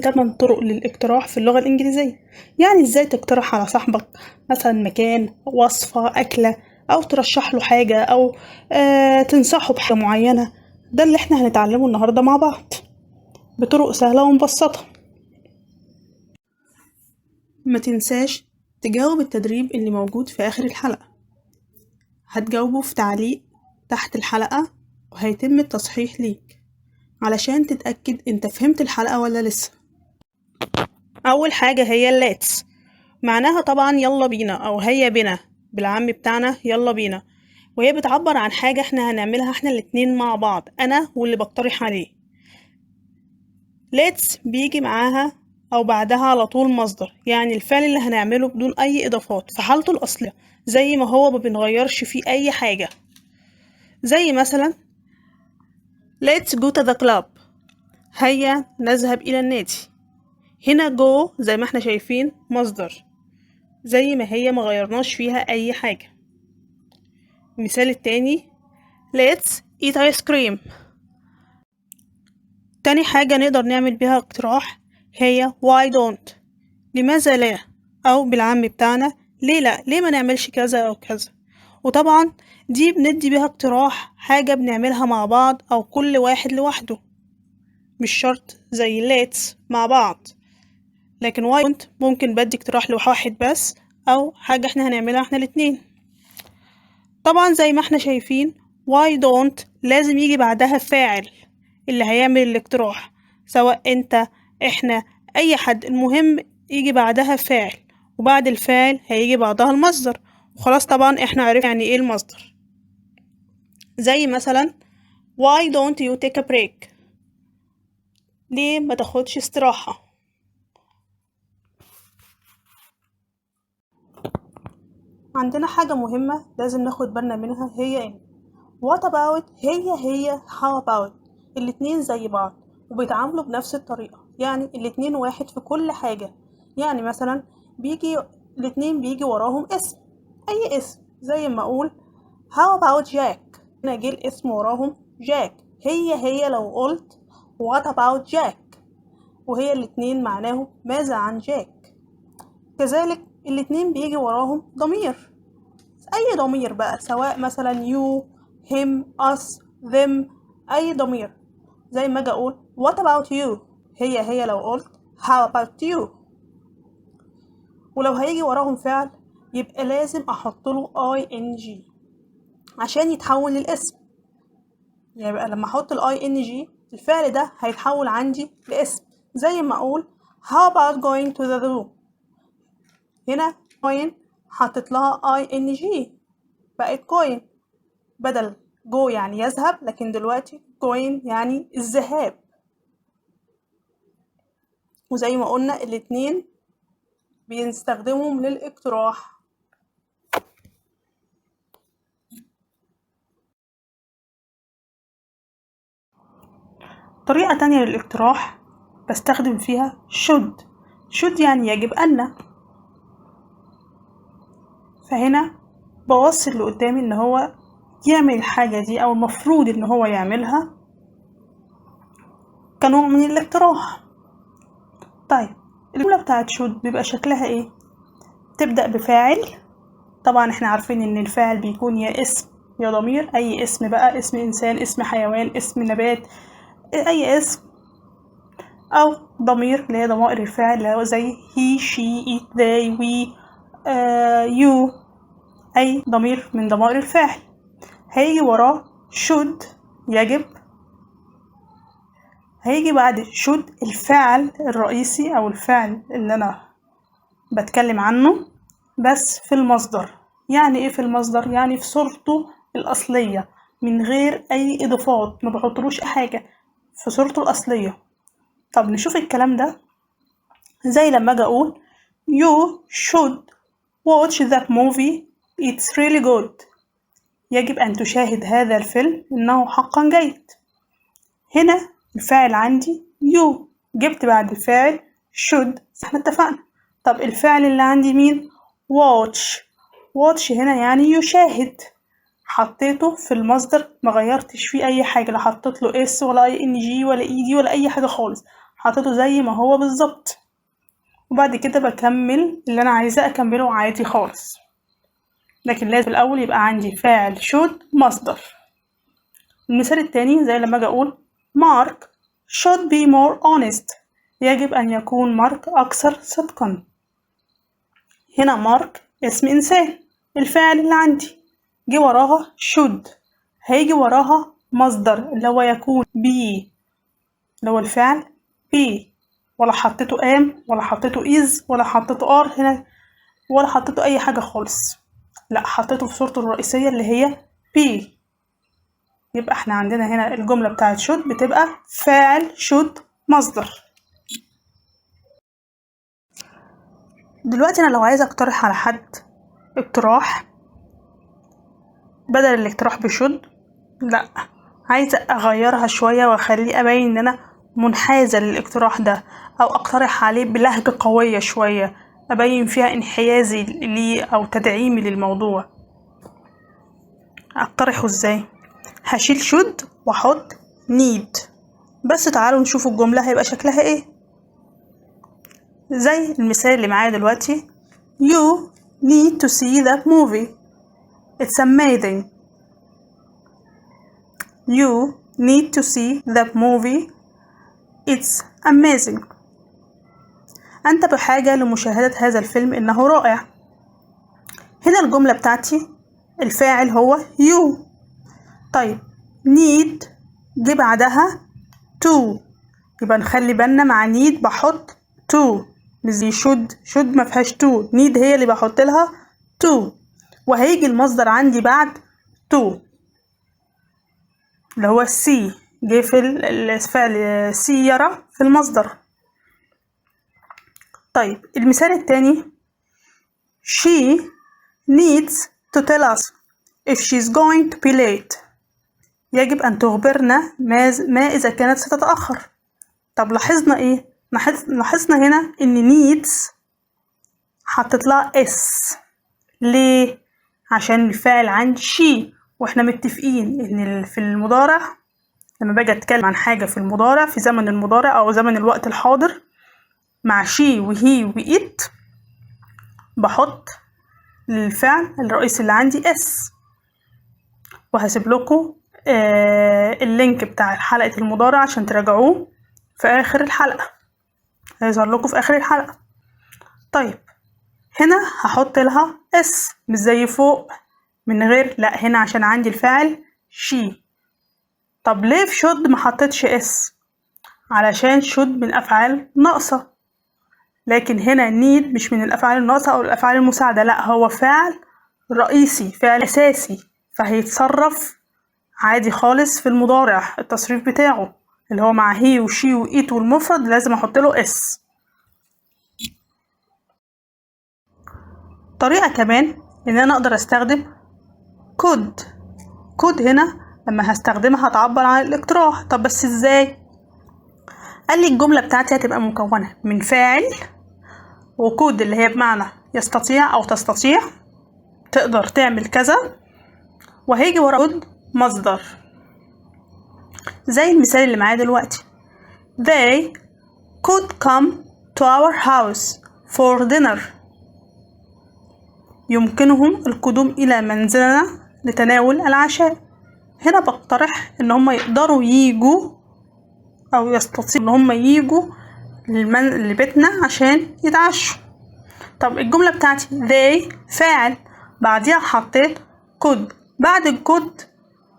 8 طرق للاقتراح في اللغة الإنجليزية. يعني إزاي تقترح على صاحبك مثلا مكان، وصفة، أكلة، أو ترشح له حاجة، أو تنصحه بحاجة معينة. ده اللي احنا هنتعلمه النهاردة مع بعض بطرق سهلة ومبسطة. ما تنساش تجاوب التدريب اللي موجود في آخر الحلقة. هتجاوبه في تعليق تحت الحلقة، وهيتم التصحيح ليك علشان تتأكد انت فهمت الحلقة ولا لسه. أول حاجة هي let's، معناها طبعا يلا بينا أو هيا بنا بالعامي بتاعنا يلا بينا، وهي بتعبر عن حاجة احنا هنعملها احنا الاتنين مع بعض، أنا واللي بقترح عليه. let's بيجي معاها أو بعدها على طول مصدر، يعني الفعل اللي هنعمله بدون أي إضافات في حالته الأصلية زي ما هو، ما بنغيرش فيه أي حاجة. زي مثلا let's go to the club، هيا نذهب إلى النادي. هنا go زي ما احنا شايفين مصدر زي ما هي، ما غيرناش فيها أي حاجة. المثال التاني let's eat ice cream. تاني حاجة نقدر نعمل بيها اقتراح هي why don't، لماذا لا، أو بالعامي بتاعنا ليه لا، ليه ما نعملش كذا أو كذا. وطبعا دي بندي بيها اقتراح حاجة بنعملها مع بعض أو كل واحد لوحده، مش شرط زي let's مع بعض. لكن why don't ممكن بدي اقتراح لواحد بس أو حاجة احنا هنعملها احنا الاتنين. طبعا زي ما احنا شايفين why don't لازم يجي بعدها فاعل اللي هيعمل الاقتراح، سواء انت، احنا، اي حد، المهم يجي بعدها فاعل، وبعد الفاعل هيجي بعدها المصدر. وخلاص طبعا احنا عرفنا يعني ايه المصدر. زي مثلا why don't you take a break، ليه ما تاخدش استراحة. عندنا حاجة مهمة لازم ناخد بالنا منها، هي ايه what about، هي how about، الاتنين زي بعض وبيتعاملوا بنفس الطريقة، يعني الاتنين واحد في كل حاجة. يعني مثلا الاتنين بيجي وراهم اسم، أي اسم، زي ما أقول how about Jack، هنا جه الاسم وراهم جاك. هي لو قلت what about Jack، وهي الاتنين معناهم ماذا عن جاك. كذلك الاتنين بيجي وراهم ضمير، أي ضمير بقى، سواء مثلا you him us them، أي ضمير. زي ما أجي أقول what about you، هي لو قلت how about you. ولو هيجي وراهم فعل يبقى لازم أحط له ing عشان يتحول للاسم. يبقى لما أحط ing الفعل ده هيتحول عندي لاسم. زي ما أقول how about going to the zoo، هنا going حطت لها ing بقت going، بدل جو يعني يذهب، لكن دلوقتي going يعني الذهاب. وزي ما قلنا الاتنين بنستخدمهم للاقتراح. طريقة تانية للاقتراح بستخدم فيها should يعني يجب أن. فهنا بوصل اللي قدامي ان هو يعمل الحاجة دي او المفروض ان هو يعملها كنوع من الاقتراح. طيب الجملة بتاعت should بيبقى شكلها ايه؟ تبدأ بفاعل، طبعا احنا عارفين ان الفاعل بيكون يا اسم يا ضمير، اي اسم بقى، اسم انسان، اسم حيوان، اسم نبات، اي اسم، او ضمير اللي هي ضمائر الفاعل اللي هو زي he she it they we you، اي ضمير من ضمائر الفاعل. هيجي وراه should يجب، هيجي بعد should الفعل الرئيسي او الفعل اللي انا بتكلم عنه بس في المصدر. يعني ايه في المصدر؟ يعني في صورته الاصلية من غير اي اضافات، ما بحطلوش حاجة، في صورته الاصلية. طب نشوف الكلام ده زي لما اجي اقول you should watch that movie it's really good، يجب ان تشاهد هذا الفيلم انه حقا جيد. هنا الفاعل عندي you، جبت بعد الفاعل should، احنا اتفقنا. طب الفعل اللي عندي مين؟ watch هنا يعني يشاهد، حطيته في المصدر، ما غيرتش فيه اي حاجة، لا حطيت له اس ولا ing ولا ed ولا اي حاجة خالص، حطيته زي ما هو بالظبط، وبعد كده بكمل اللي انا عايزة اكمله عادي خالص. لكن لازم في الاول يبقى عندي فاعل should مصدر. المثال التاني زي لما اجي اقول Mark should be more honest، يجب ان يكون مارك اكثر صدقا. هنا مارك اسم انسان، الفاعل اللي عندي جه وراها should، هيجي وراها مصدر اللي هو يكون be، اللي هو الفعل be، ولا حطيته am ولا حطيته is ولا حطيته are هنا ولا حطيته اي حاجة خالص، لا حطيته في صورته الرئيسية اللي هي be. يبقى احنا عندنا هنا الجملة بتاعت should بتبقى فاعل should مصدر. دلوقتي انا لو عايزة اقترح على حد اقتراح بدل الاقتراح بشود، لا عايزة اغيرها شوية واخليه ابين ان انا منحازة للاقتراح ده، او اقترح عليه بلهجة قوية شوية ابين فيها انحيازي ليه او تدعيمي للموضوع. اقترحه ازاي؟ هشيل شود واحط نيد. بس تعالوا نشوف الجملة هيبقى شكلها ايه. زي المثال اللي معايا دلوقتي You need to see that movie. It's amazing. You need to see that movie. It's amazing. أنت بحاجة لمشاهدة هذا الفيلم، إنه رائع. هنا الجملة بتاعتي الفاعل هو you. طيب need جه بعدها to، يبقى نخلي بالنا مع need بحط to، مش زي should ما فيهاش to، need هي اللي بحط لها to، وهيجي المصدر عندي بعد to اللي هو see، جه في الفعل سيارة في المصدر. طيب المثال التاني she needs to tell us if she's going to be late. يجب أن تخبرنا ما إذا كانت ستتأخر. طب لاحظنا إيه؟ لاحظنا هنا إن needs حطت لها s. ليه؟ عشان الفاعل عندي she، وإحنا متفقين إن في المضارع لما باجي أتكلم عن حاجة في المضارع في زمن المضارع أو زمن الوقت الحاضر مع she وهي وإت بحط للفعل الرئيسي اللي عندي s. وهسيب لكم اللينك بتاع حلقة المضارع عشان تراجعوه في آخر الحلقة، هيظهر لكم في آخر الحلقة. طيب هنا هحط لها اس مش زي فوق من غير، لا هنا عشان عندي الفاعل she. طب ليه في should ما حطيتش اس؟ علشان should من أفعال ناقصة، لكن هنا need مش من الأفعال الناقصة أو الأفعال المساعدة، لا هو فعل رئيسي فعل أساسي، فهيتصرف عادي خالص في المضارع. التصريف بتاعه اللي هو مع هي وشي وإيت والمفرد لازم أحط له اس. طريقة كمان إن أنا أقدر أستخدم could هنا لما هستخدمها هتعبر عن الاقتراح. طب بس إزاي؟ قال لي الجملة بتاعتي هتبقى مكونة من فاعل وكود اللي هي بمعنى يستطيع أو تستطيع، تقدر تعمل كذا، وهيجي ورا كود مصدر. زي المثال اللي معايا دلوقتي They could come to our house for dinner. يمكنهم القدوم إلى منزلنا لتناول العشاء. هنا بقترح إن هم يقدروا ييجوا أو يستطيعوا إن هم ييجوا لبيتنا عشان يتعشوا. طب الجملة بتاعتي they فاعل بعديها حطيت could، بعد الكود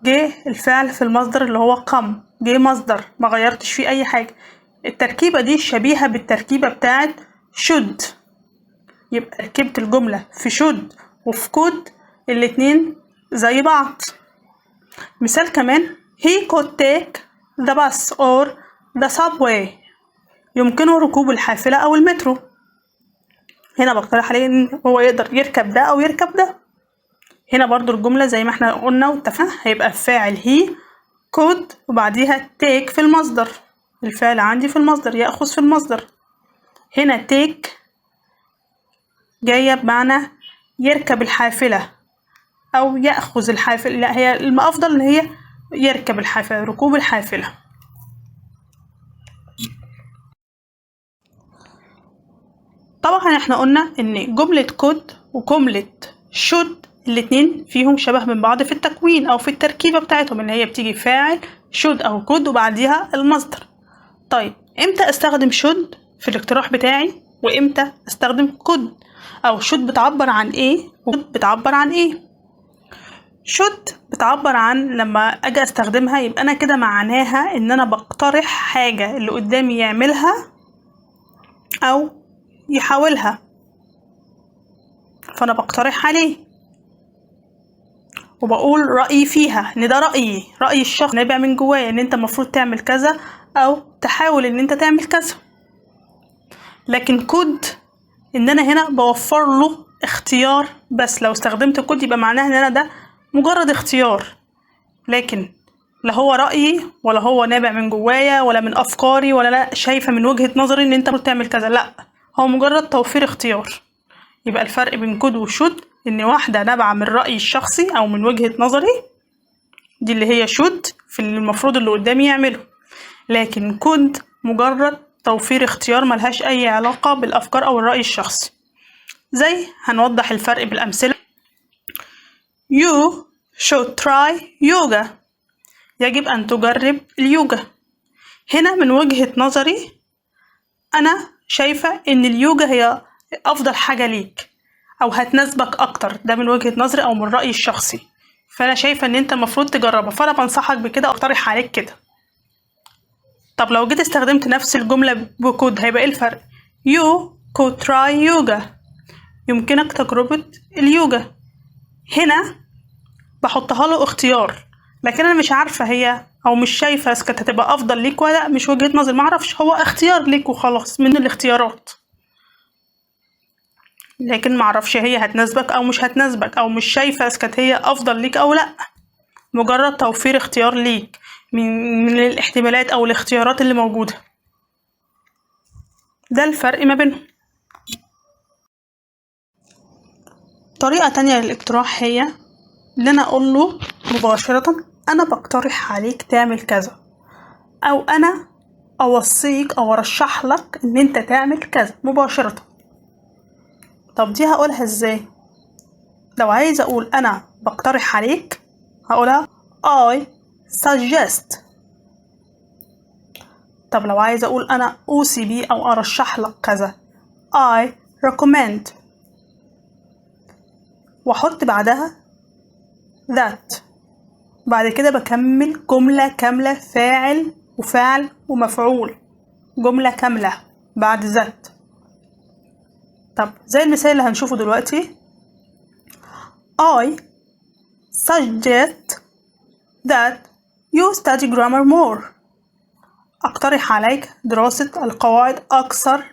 جه الفعل في المصدر اللي هو come، جه مصدر ما غيرتش فيه أي حاجة. التركيبة دي شبيهة بالتركيبة بتاعت should، يبقى ركبت الجملة في should وفي could الاتنين زي بعض. مثال كمان he could take the bus or the subway. يمكنه ركوب الحافلة أو المترو. هنا بقترح عليه إن هو يقدر يركب ده أو يركب ده. هنا برضو الجملة زي ما احنا قلنا واتفقنا هيبقى فاعل he could وبعديها take في المصدر، الفعل عندي في المصدر يأخذ في المصدر. هنا take جاية بمعنى يركب الحافلة أو يأخذ الحافلة، لا هي الأفضل إن هي يركب الحافلة، ركوب الحافلة. طبعا احنا قلنا ان جملة could وجملة should الاتنين فيهم شبه من بعض في التكوين او في التركيبة بتاعتهم، ان هي بتيجي فاعل should او could وبعديها المصدر. طيب امتى استخدم should في الاقتراح بتاعي وامتى استخدم could؟ او should بتعبر عن ايه و could بتعبر عن ايه؟ should بتعبر عن لما اجي استخدمها يبقى انا كده معناها ان انا بقترح حاجة اللي قدامي يعملها او يحاولها، فانا بقترح عليه وبقول رأيي فيها، ان ده رأيي الشخص نابع من جوايا ان انت المفروض تعمل كذا او تحاول ان انت تعمل كذا. لكن could ان انا هنا بوفر له اختيار بس، لو استخدمت could يبقى معناها ان انا ده مجرد اختيار، لكن لا هو رأيي ولا هو نابع من جوايا ولا من افكاري ولا لا شايفة من وجهة نظري ان انت المفروض تعمل كذا، لا هو مجرد توفير اختيار. يبقى الفرق بين could وshould ان واحدة نابعة من رأيي الشخصي او من وجهة نظري، دي اللي هي should في اللي المفروض اللي قدامي يعمله، لكن could مجرد توفير اختيار ملهاش اي علاقة بالافكار او الرأي الشخصي. زي هنوضح الفرق بالامثلة. You should try yoga. يجب ان تجرب اليوجا. هنا من وجهة نظري انا شايفة ان اليوجا هي افضل حاجة ليك او هتناسبك اكتر، ده من وجهة نظري او من رأيي الشخصي، فانا شايفة ان انت المفروض تجربها، فانا بنصحك بكده اقترح عليك كده. طب لو جيت استخدمت نفس الجملة بكود هيبقى ايه الفرق؟ You could try yoga. يمكنك تجربة اليوجا. هنا بحطها له اختيار، لكن انا مش عارفة هي او مش شايفة اذا كانت هتبقى افضل ليك ولا مش وجهة نظري، معرفش، هو اختيار ليك وخلاص من الاختيارات، لكن معرفش هي هتناسبك او مش هتناسبك، او مش شايفة اذا كانت هي افضل ليك او لا، مجرد توفير اختيار ليك من الاحتمالات او الاختيارات اللي موجودة. ده الفرق ما بينهم. طريقة تانية للاقتراح هي ان انا اقول له مباشرة انا بقترح عليك تعمل كذا، او انا اوصيك او ارشح لك ان انت تعمل كذا مباشرة. طب دي هقولها ازاي؟ لو عايز اقول انا بقترح عليك هقولها I suggest. طب لو عايز اقول انا اوصي بيه او ارشح لك كذا I recommend، واحط بعدها that. بعد كده بكمل جملة كاملة، فاعل وفعل ومفعول، جملة كاملة بعد that. طب زي المثال اللي هنشوفه دلوقتي I suggest that you study grammar more. أقترح عليك دراسة القواعد أكثر.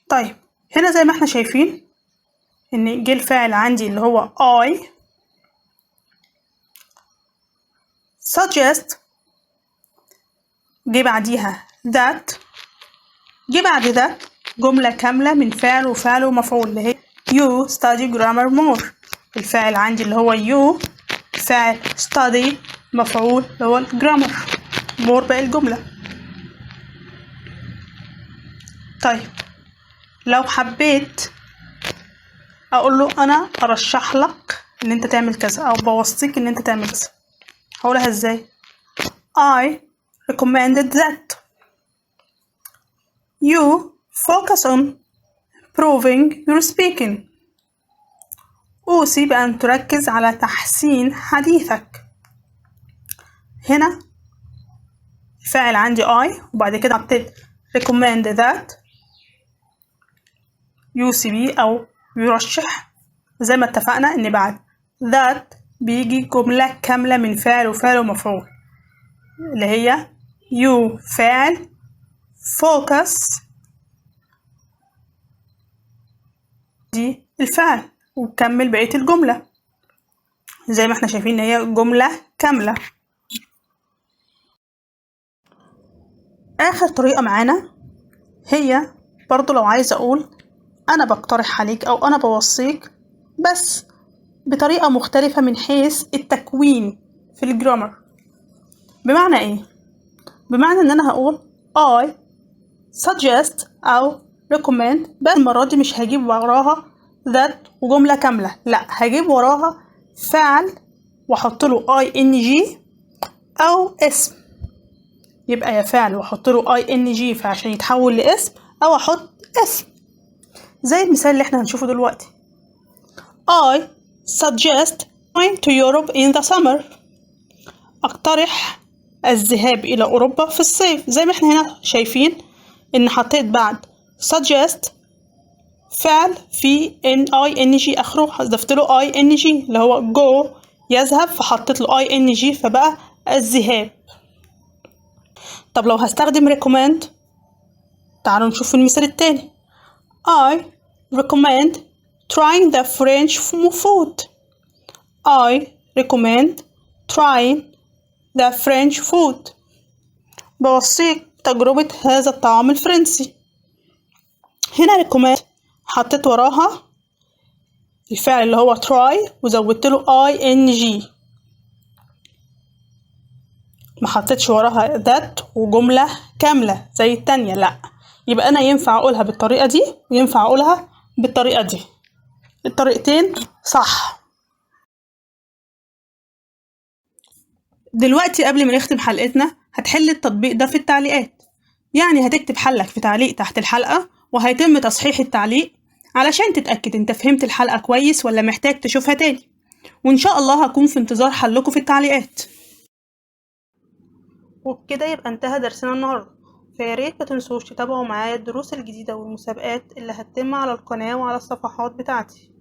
طيب هنا زي ما احنا شايفين ان جه الفاعل عندي اللي هو I suggest، جه بعديها that، جه بعد ده جملة كاملة من فعل وفعل ومفعول اللي هي you study grammar more. الفاعل عندي اللي هو you، فاعل study، مفعول اللي هو grammar، more باقي الجملة. طيب لو حبيت اقول له انا ارشح لك ان انت تعمل كذا او بوصيك ان انت تعمل كذا، هقولها ازاي؟ I recommended that you focus on improving your speaking. أوصي بأن تركز على تحسين حديثك. هنا الفاعل عندي I وبعد كده حطيت recommend that، يوصي بيه أو يرشح، زي ما اتفقنا إن بعد that بيجي جملة كاملة من فاعل وفعل ومفعول اللي هي you فاعل، focus دي الفعل، وكمل بقية الجملة زي ما احنا شايفين ان هي جملة كاملة. اخر طريقة معانا هي برضو لو عايزة اقول انا بقترح عليك او انا بوصيك بس بطريقة مختلفة من حيث التكوين في الجرامر. بمعنى ايه؟ بمعنى ان انا هقول I suggest او recommend، بس المرة دي مش هجيب وراها that وجملة كاملة، لا هجيب وراها فعل واحط له ing او اسم. يبقى يا فعل واحط له ing فعشان يتحول لاسم، او احط اسم زي المثال اللي احنا هنشوفه دلوقتي. I suggest going to Europe in the summer. اقترح الذهاب الى اوروبا في الصيف. زي ما احنا هنا شايفين ان حطيت بعد suggest فعل في ing اخره، ضفت له ing اللي هو go يذهب، فحطيت له ing فبقى الذهاب. طب لو هستخدم recommend، تعالوا نشوف المثال التاني. I recommend trying the French food. I recommend trying the French food. بوصيك تجربة هذا الطعام الفرنسي. هنا recommend حطيت وراها الفعل اللي هو try وزودت له ing، ما حطيتش وراها that وجملة كاملة زي التانية، لا. يبقى أنا ينفع أقولها بالطريقة دي وينفع أقولها بالطريقة دي، الطريقتين صح. دلوقتي قبل ما نختم حلقتنا هتحل التطبيق ده في التعليقات، يعني هتكتب حلك في تعليق تحت الحلقة وهيتم تصحيح التعليق علشان تتأكد انت فهمت الحلقة كويس ولا محتاج تشوفها تاني، وإن شاء الله هكون في انتظار حلكم في التعليقات. وبكده يبقى انتهى درسنا النهاردة، فياريت ما تنسوش تتابعوا معايا الدروس الجديدة والمسابقات اللي هتتم على القناة وعلى الصفحات بتاعتي.